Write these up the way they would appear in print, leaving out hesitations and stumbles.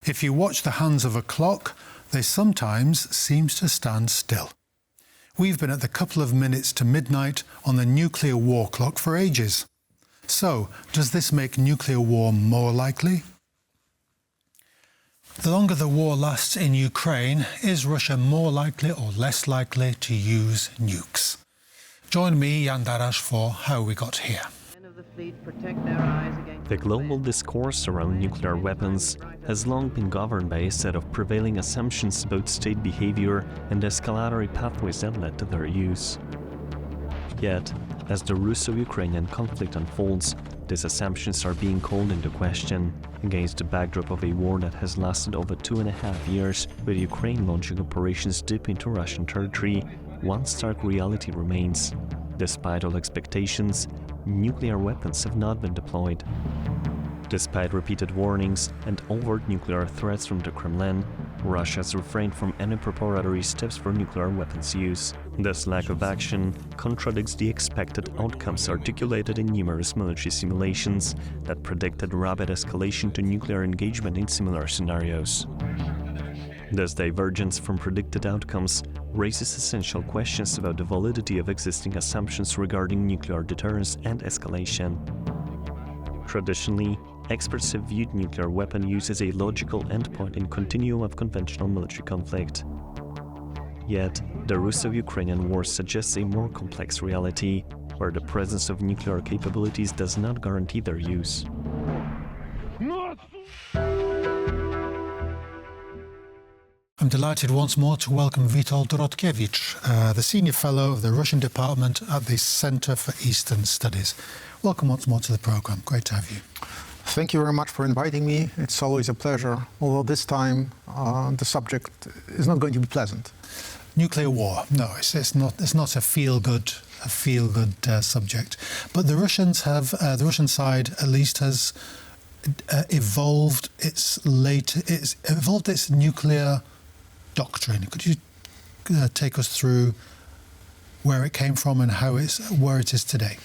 If you watch the hands of a clock, they sometimes seem to stand still. We've been at the couple of minutes to midnight on the nuclear war clock for ages. So, does this make nuclear war more likely? The longer the war lasts in Ukraine, is Russia more likely or less likely to use nukes? Join me, Jan Darash, for How We Got Here. The global discourse around nuclear weapons has long been governed by a set of prevailing assumptions about state behavior and escalatory pathways that led to their use. Yet, as the Russo-Ukrainian conflict unfolds, these assumptions are being called into question against the backdrop of a war that has lasted over 2.5 years, with Ukraine launching operations deep into Russian territory. One stark reality remains. Despite all expectations, nuclear weapons have not been deployed. Despite repeated warnings and overt nuclear threats from the Kremlin, Russia has refrained from any preparatory steps for nuclear weapons use. This lack of action contradicts the expected outcomes articulated in numerous military simulations that predicted rapid escalation to nuclear engagement in similar scenarios. This divergence from predicted outcomes raises essential questions about the validity of existing assumptions regarding nuclear deterrence and escalation. Traditionally, experts have viewed nuclear weapon use as a logical endpoint in continuum of conventional military conflict. Yet, the Russo-Ukrainian war suggests a more complex reality, where the presence of nuclear capabilities does not guarantee their use. I'm delighted once more to welcome Witold Dorotkiewicz, the Senior Fellow of the Russian Department at the Center for Eastern Studies. Welcome once more to the programme. Great to have you. Thank you very much for inviting me. It's always a pleasure, although this time the subject is not going to be pleasant. Nuclear war. No, it's not a feel-good subject. But the Russians have, the Russian side at least has evolved its nuclear doctrine. Could you take us through where it came from and where it is today?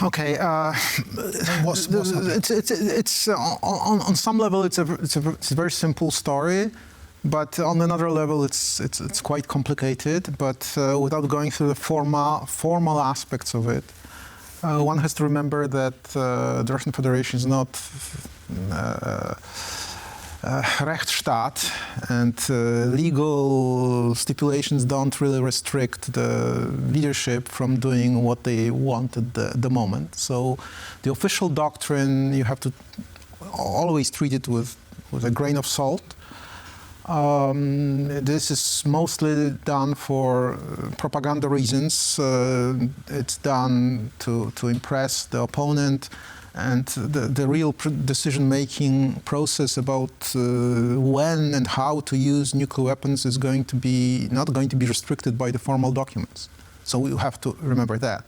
Okay. What's happening? It's on some level it's a very simple story, but on another level it's quite complicated. But without going through the formal aspects of it, one has to remember that the Russian Federation is not Rechtsstaat, and legal stipulations don't really restrict the leadership from doing what they want at the moment. So the official doctrine, you have to always treat it with a grain of salt. This is mostly done for propaganda reasons. It's done to impress the opponent. And the real decision-making process about when and how to use nuclear weapons is not going to be restricted by the formal documents. So we have to remember that.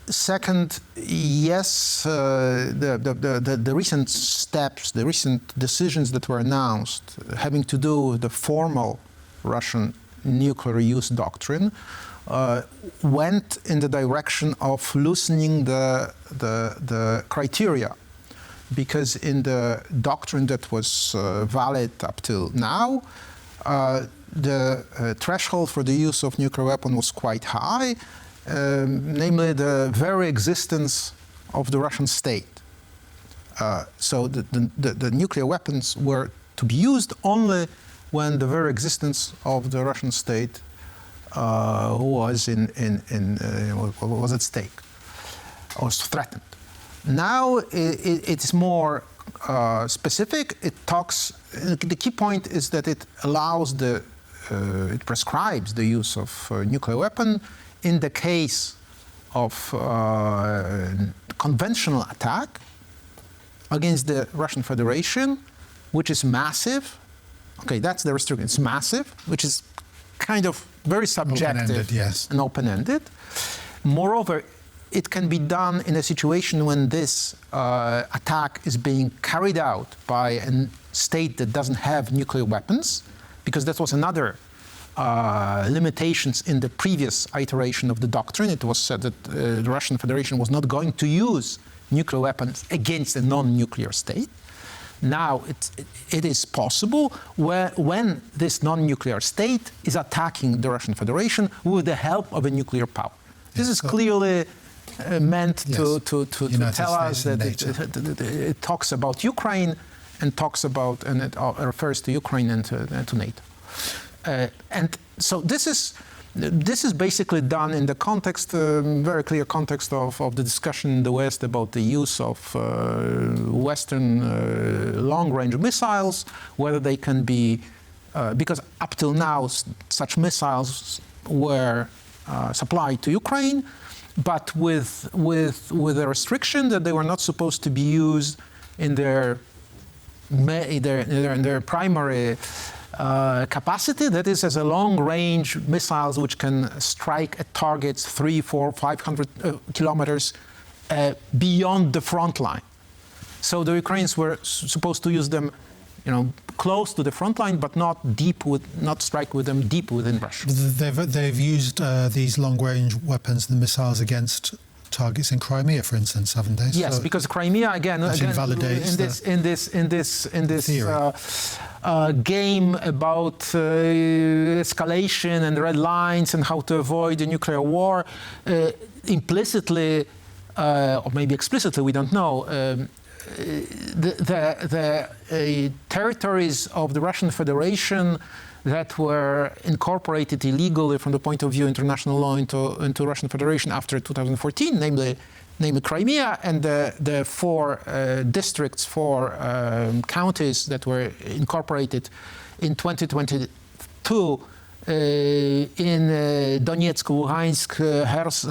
Second, yes, the recent steps, the recent decisions that were announced having to do with the formal Russian nuclear use doctrine went in the direction of loosening the criteria, because in the doctrine that was valid up till now, the threshold for the use of nuclear weapon was quite high, namely the very existence of the Russian state. So the nuclear weapons were to be used only when the very existence of the Russian state was at stake, was threatened. Now it's more specific. It talks. The key point is that it allows it prescribes the use of nuclear weapon in the case of conventional attack against the Russian Federation, which is massive. Okay, that's the restriction. It's massive, which is kind of very subjective and open-ended. Moreover, it can be done in a situation when this attack is being carried out by a state that doesn't have nuclear weapons, because that was another limitations in the previous iteration of the doctrine. It was said that the Russian Federation was not going to use nuclear weapons against a non-nuclear state. Now it is possible when this non-nuclear state is attacking the Russian Federation with the help of a nuclear power. This is clearly meant to tell us that it talks about Ukraine and talks about, and it refers to Ukraine and to NATO. And so this is basically done in the context, very clear context of the discussion in the West about the use of Western long-range missiles, whether they can be, because up till now such missiles were supplied to Ukraine, but with a restriction that they were not supposed to be used in their primary capacity, that is, as a long-range missiles which can strike at targets 300, 400, 500 kilometers beyond the front line. So the Ukrainians were supposed to use them, close to the front line, but not strike with them deep within Russia. They've used these long-range weapons, the missiles, against targets in Crimea, for instance, haven't they? Yes, so because Crimea again invalidates in this game about escalation and red lines and how to avoid a nuclear war, implicitly or maybe explicitly, we don't know. The territories of the Russian Federation that were incorporated illegally from the point of view of international law into Russian Federation after 2014, namely Crimea, and the four districts, four counties that were incorporated in 2022 in Donetsk, Luhansk,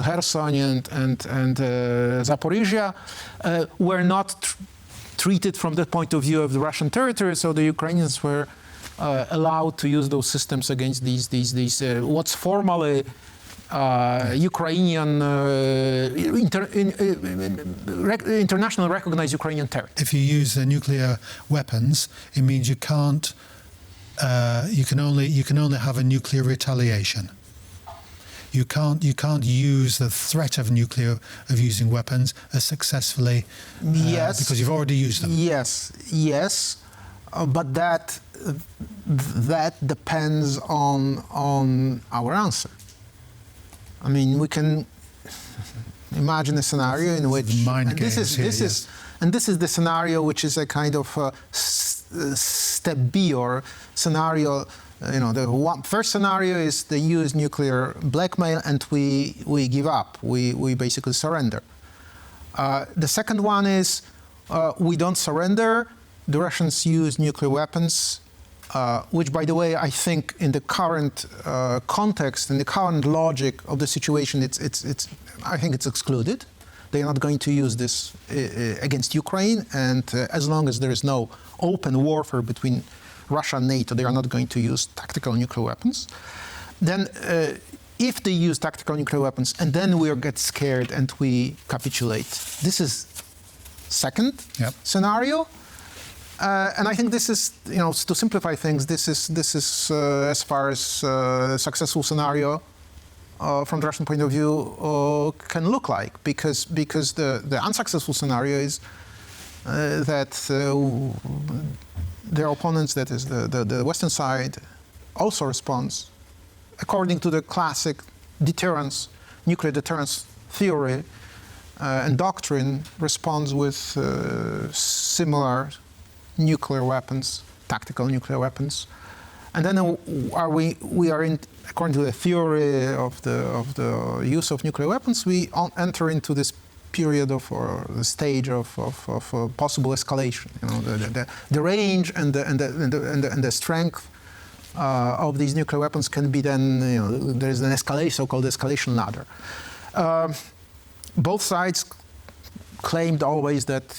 Kherson, and Zaporizhia, were not treated from the point of view of the Russian territory, so the Ukrainians were allowed to use those systems against these what's formally Ukrainian international recognized Ukrainian territory. If you use nuclear weapons, it means you can't. You can only have a nuclear retaliation. You can't use the threat of using weapons as successfully because you've already used them. Yes, but that depends on our answer. I mean, we can imagine a scenario in which this is the scenario which is a kind of step B or scenario. The first scenario is they use nuclear blackmail and we give up. We basically surrender. The second one is we don't surrender. The Russians use nuclear weapons, which, by the way, I think in the current context, in the current logic of the situation, I think it's excluded. They are not going to use this against Ukraine, and as long as there is no open warfare between Russia and NATO, they are not going to use tactical nuclear weapons. Then, if they use tactical nuclear weapons, and then we get scared and we capitulate, this is second scenario. And I think this is, to simplify things, this is as far as successful scenario from the Russian point of view can look like, because the unsuccessful scenario is that their opponents, that is the Western side, also responds according to the classic deterrence, nuclear deterrence theory and doctrine, responds with similar nuclear weapons, tactical nuclear weapons, and then we are in, according to the theory of the use of nuclear weapons, we enter into this period or the stage of possible escalation. The range and the strength of these nuclear weapons can be then there is an so-called escalation ladder. Both sides claimed always that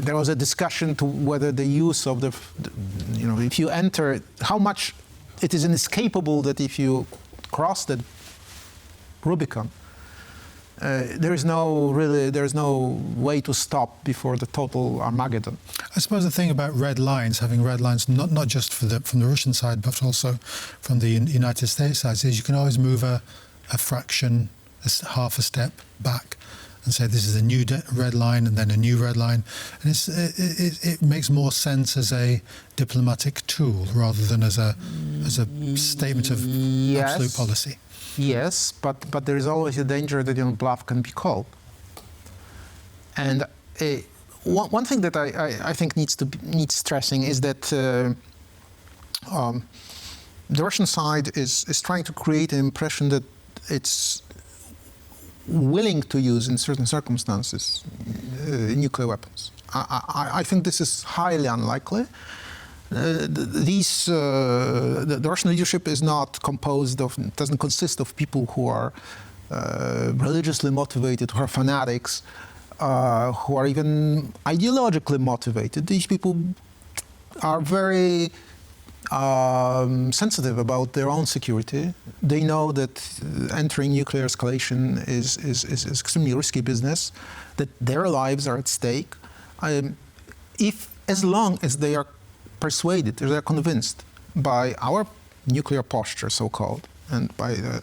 there was a discussion to whether the use of if you enter, how much it is inescapable that if you cross the Rubicon, there is no way to stop before the total Armageddon. I suppose the thing about red lines, having red lines, not just from the Russian side, but also from the United States side, is you can always move a fraction, half a step back. and say this is a new red line and then a new red line. And it makes more sense as a diplomatic tool rather than as a statement of absolute policy. Yes, but there is always a danger that bluff can be called. And one thing that I think needs stressing is that the Russian side is trying to create an impression that it's willing to use in certain circumstances nuclear weapons. I think this is highly unlikely. The Russian leadership doesn't consist of people who are religiously motivated, who are fanatics, who are even ideologically motivated. These people are very sensitive about their own security. They know that entering nuclear escalation is extremely risky business, that their lives are at stake. As long as they are persuaded, they are convinced by our nuclear posture, so-called, and by the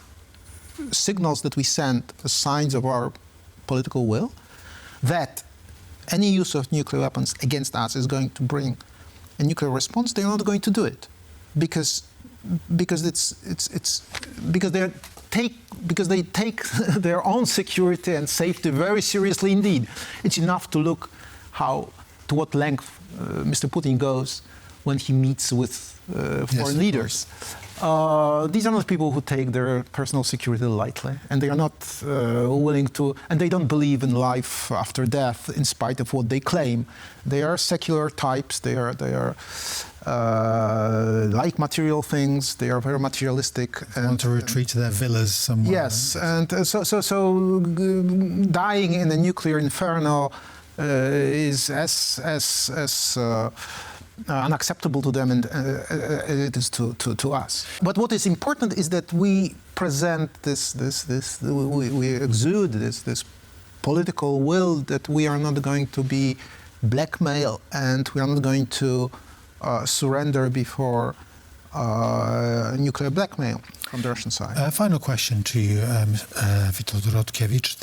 signals that we send as signs of our political will, that any use of nuclear weapons against us is going to bring a nuclear response, they are not going to do it, because they take their own security and safety very seriously indeed. It's enough to look to what length Mr. Putin goes when he meets with foreign leaders. These are not people who take their personal security lightly, and they are not willing to, and they don't believe in life after death in spite of what they claim. They are secular types, they are like material things, they are very materialistic. They want to retreat to their villas somewhere. Yes, and so dying in a nuclear inferno is as unacceptable to them and it is to us. But what is important is that we present we exude this political will that we are not going to be blackmailed and we are not going to surrender before nuclear blackmail from the Russian side. Final question to you, Witold Rotkiewicz.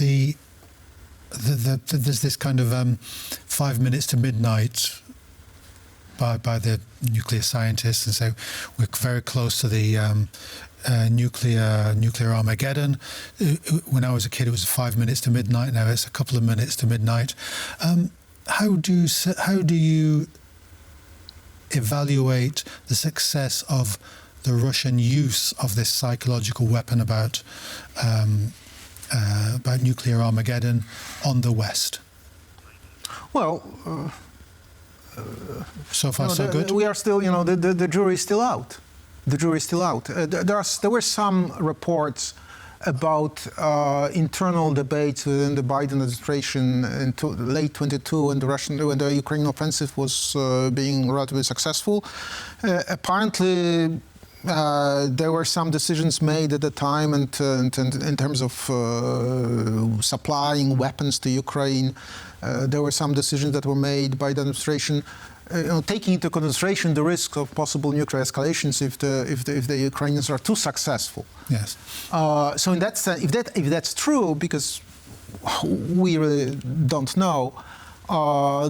There's this kind of 5 minutes to midnight by the nuclear scientists, and so we're very close to the nuclear Armageddon. When I was a kid, it was 5 minutes to midnight. Now it's a couple of minutes to midnight. How do you evaluate the success of the Russian use of this psychological weapon about nuclear Armageddon on the West? Well, so far so good. We are still, the jury is still out. The jury is still out. There were some reports about internal debates within the Biden administration in late 22 when the Ukrainian offensive was being relatively successful. Apparently, there were some decisions made at the time and in terms of supplying weapons to Ukraine. There were some decisions that were made by the administration, taking into consideration the risk of possible nuclear escalations if the Ukrainians are too successful. Yes. So in that sense, if that's true, because we really don't know,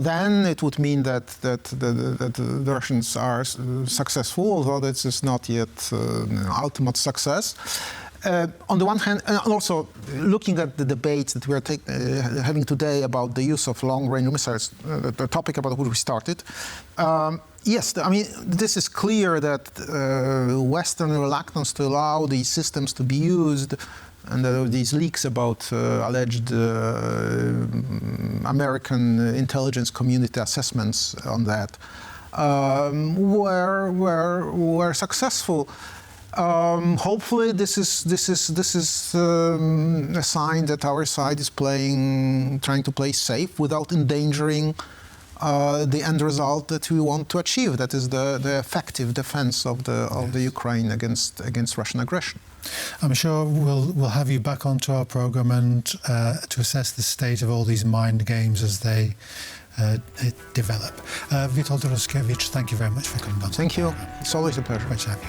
then it would mean that the Russians are successful, although this is not yet ultimate success. On the one hand, and also looking at the debates that we are having today about the use of long-range missiles, the topic about which we started, yes, I mean, this is clear that Western reluctance to allow these systems to be used, and these leaks about alleged American intelligence community assessments on that were successful. Hopefully, this is a sign that our side is trying to play safe without endangering the end result that we want to achieve. That is the effective defense of the Ukraine against Russian aggression. I'm sure we'll have you back onto our program and to assess the state of all these mind games as they develop. Witold Rotkiewicz, thank you very much for coming on. Thank you. It's always a pleasure. Great to have you.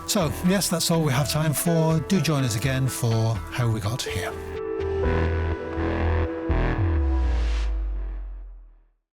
So, yes, that's all we have time for. Do join us again for How We Got Here.